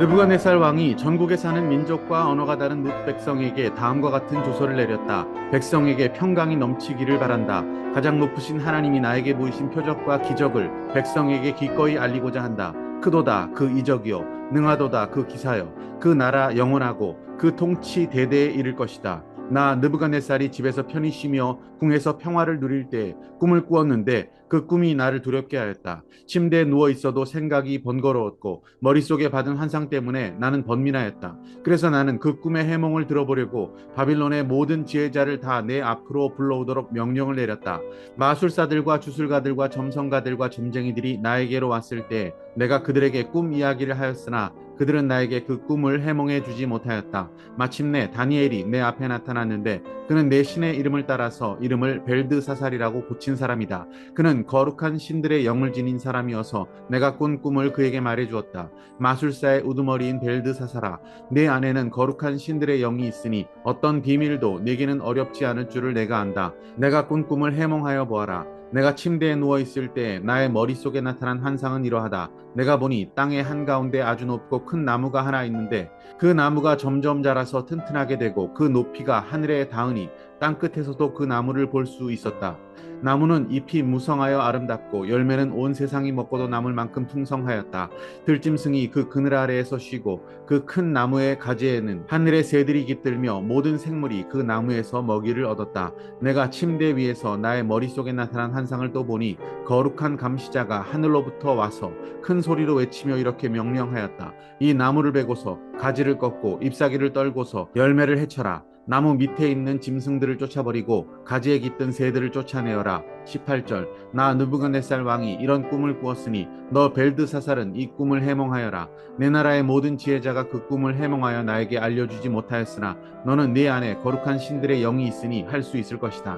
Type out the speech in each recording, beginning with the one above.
느부갓네살 왕이 전국에 사는 민족과 언어가 다른 뭇 백성에게 다음과 같은 조서를 내렸다. 백성에게 평강이 넘치기를 바란다. 가장 높으신 하나님이 나에게 보이신 표적과 기적을 백성에게 기꺼이 알리고자 한다. 크도다 그 이적이요, 능하도다 그 기사요. 그 나라 영원하고 그 통치 대대에 이를 것이다. 나 느부갓네살이 집에서 편히 쉬며 궁에서 평화를 누릴 때 꿈을 꾸었는데 그 꿈이 나를 두렵게 하였다. 침대에 누워 있어도 생각이 번거로웠고 머릿속에 받은 환상 때문에 나는 번민하였다. 그래서 나는 그 꿈의 해몽을 들어보려고 바빌론의 모든 지혜자를 다 내 앞으로 불러오도록 명령을 내렸다. 마술사들과 주술가들과 점성가들과 점쟁이들이 나에게로 왔을 때 내가 그들에게 꿈 이야기를 하였으나 그들은 나에게 그 꿈을 해몽해 주지 못하였다. 마침내 다니엘이 내 앞에 나타났는데 그는 내 신의 이름을 따라서 이름을 벨드사살이라고 고친 사람이다. 그는 거룩한 신들의 영을 지닌 사람이어서 내가 꾼 꿈을 그에게 말해 주었다. 마술사의 우두머리인 벨드사살아, 내 안에는 거룩한 신들의 영이 있으니 어떤 비밀도 내게는 어렵지 않을 줄을 내가 안다. 내가 꾼 꿈을 해몽하여 보아라. 내가 침대에 누워 있을 때 나의 머릿속에 나타난 환상은 이러하다. 내가 보니 땅의 한가운데 아주 높고 큰 나무가 하나 있는데 그 나무가 점점 자라서 튼튼하게 되고 그 높이가 하늘에 닿으니 땅 끝에서도 그 나무를 볼 수 있었다. 나무는 잎이 무성하여 아름답고 열매는 온 세상이 먹고도 남을 만큼 풍성하였다. 들짐승이 그 그늘 아래에서 쉬고 그 큰 나무의 가지에는 하늘의 새들이 깃들며 모든 생물이 그 나무에서 먹이를 얻었다. 내가 침대 위에서 나의 머릿속에 나타난 환상을 또 보니 거룩한 감시자가 하늘로부터 와서 큰 소리로 외치며 이렇게 명령하였다. 이 나무를 베고서 가지를 꺾고 잎사귀를 떨고서 열매를 해쳐라. 나무 밑에 있는 짐승들을 쫓아버리고 가지에 깃든 새들을 쫓아내어라. 18절. 나 느부갓네살 왕이 이런 꿈을 꾸었으니 너 벨드사살은 이 꿈을 해몽하여라. 내 나라의 모든 지혜자가 그 꿈을 해몽하여 나에게 알려주지 못하였으나 너는 네 안에 거룩한 신들의 영이 있으니 할 수 있을 것이다.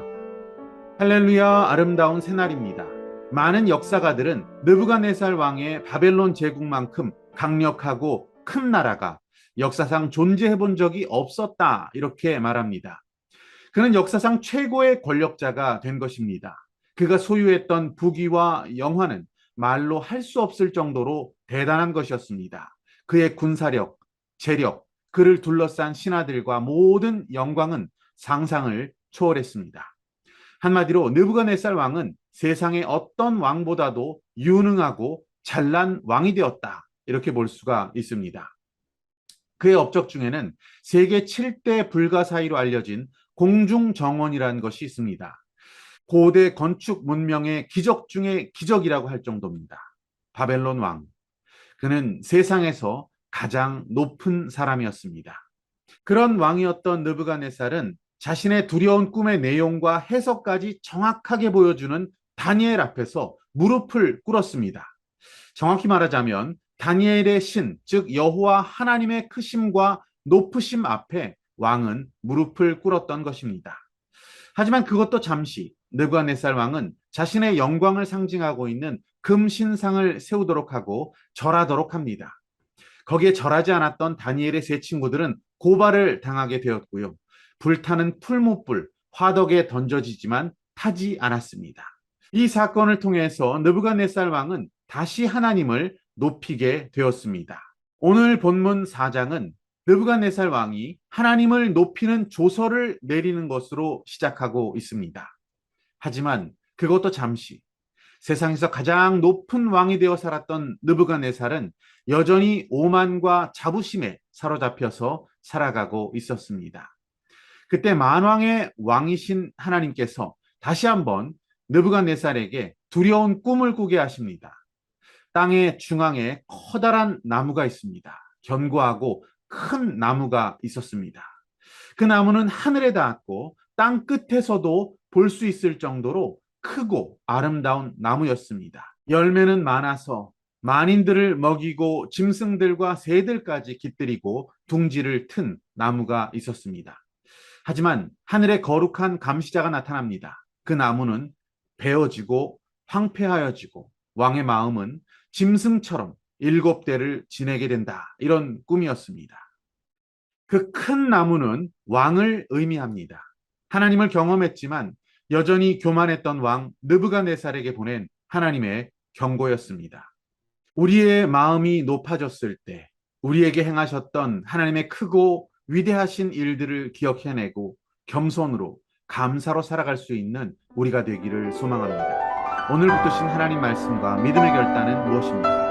할렐루야, 아름다운 새날입니다. 많은 역사가들은 느부갓네살 왕의 바벨론 제국만큼 강력하고 큰 나라가 역사상 존재해 본 적이 없었다, 이렇게 말합니다. 그는 역사상 최고의 권력자가 된 것입니다. 그가 소유했던 부귀와 영화는 말로 할 수 없을 정도로 대단한 것이었습니다. 그의 군사력, 재력, 그를 둘러싼 신하들과 모든 영광은 상상을 초월했습니다. 한마디로 느부갓네살 왕은 세상의 어떤 왕보다도 유능하고 잘난 왕이 되었다, 이렇게 볼 수가 있습니다. 그의 업적 중에는 세계 7대 불가사의로 알려진 공중정원이라는 것이 있습니다. 고대 건축 문명의 기적 중의 기적이라고 할 정도입니다. 바벨론 왕. 그는 세상에서 가장 높은 사람이었습니다. 그런 왕이었던 느부갓네살은 자신의 두려운 꿈의 내용과 해석까지 정확하게 보여주는 다니엘 앞에서 무릎을 꿇었습니다. 정확히 말하자면 다니엘의 신, 즉 여호와 하나님의 크심과 높으심 앞에 왕은 무릎을 꿇었던 것입니다. 하지만 그것도 잠시 느부갓네살 왕은 자신의 영광을 상징하고 있는 금신상을 세우도록 하고 절하도록 합니다. 거기에 절하지 않았던 다니엘의 세 친구들은 고발을 당하게 되었고요. 불타는 풀무불, 화덕에 던져지지만 타지 않았습니다. 이 사건을 통해서 느부갓네살 왕은 다시 하나님을 높이게 되었습니다. 오늘 본문 4장은 느부갓네살 왕이 하나님을 높이는 조서를 내리는 것으로 시작하고 있습니다. 하지만 그것도 잠시, 세상에서 가장 높은 왕이 되어 살았던 느부갓네살은 여전히 오만과 자부심에 사로잡혀서 살아가고 있었습니다. 그때 만왕의 왕이신 하나님께서 다시 한번 느부갓네살에게 두려운 꿈을 꾸게 하십니다. 땅의 중앙에 커다란 나무가 있습니다. 견고하고 큰 나무가 있었습니다. 그 나무는 하늘에 닿았고 땅 끝에서도 볼 수 있을 정도로 크고 아름다운 나무였습니다. 열매는 많아서 만인들을 먹이고 짐승들과 새들까지 깃들이고 둥지를 튼 나무가 있었습니다. 하지만 하늘에 거룩한 감시자가 나타납니다. 그 나무는 베어지고 황폐하여지고 왕의 마음은 짐승처럼 7대를 지내게 된다, 이런 꿈이었습니다. 그 큰 나무는 왕을 의미합니다. 하나님을 경험했지만 여전히 교만했던 왕 느부갓네살에게 보낸 하나님의 경고였습니다. 우리의 마음이 높아졌을 때, 우리에게 행하셨던 하나님의 크고 위대하신 일들을 기억해내고 겸손으로 감사로 살아갈 수 있는 우리가 되기를 소망합니다. 오늘 붙드신 하나님 말씀과 믿음의 결단은 무엇입니까?